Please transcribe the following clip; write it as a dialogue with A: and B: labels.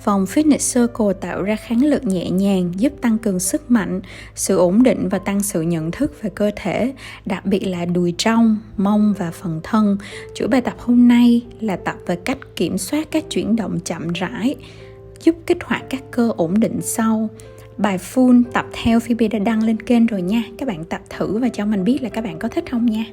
A: Vòng Fitness Circle tạo ra kháng lực nhẹ nhàng, giúp tăng cường sức mạnh, sự ổn định và tăng sự nhận thức về cơ thể, đặc biệt là đùi trong, mông và phần thân. Chuỗi bài tập hôm nay là tập về cách kiểm soát các chuyển động chậm rãi, giúp kích hoạt các cơ ổn định sau. Bài full tập theo Phoebe đã đăng lên kênh rồi nha. Các bạn tập thử và cho mình biết là các bạn có thích không nha.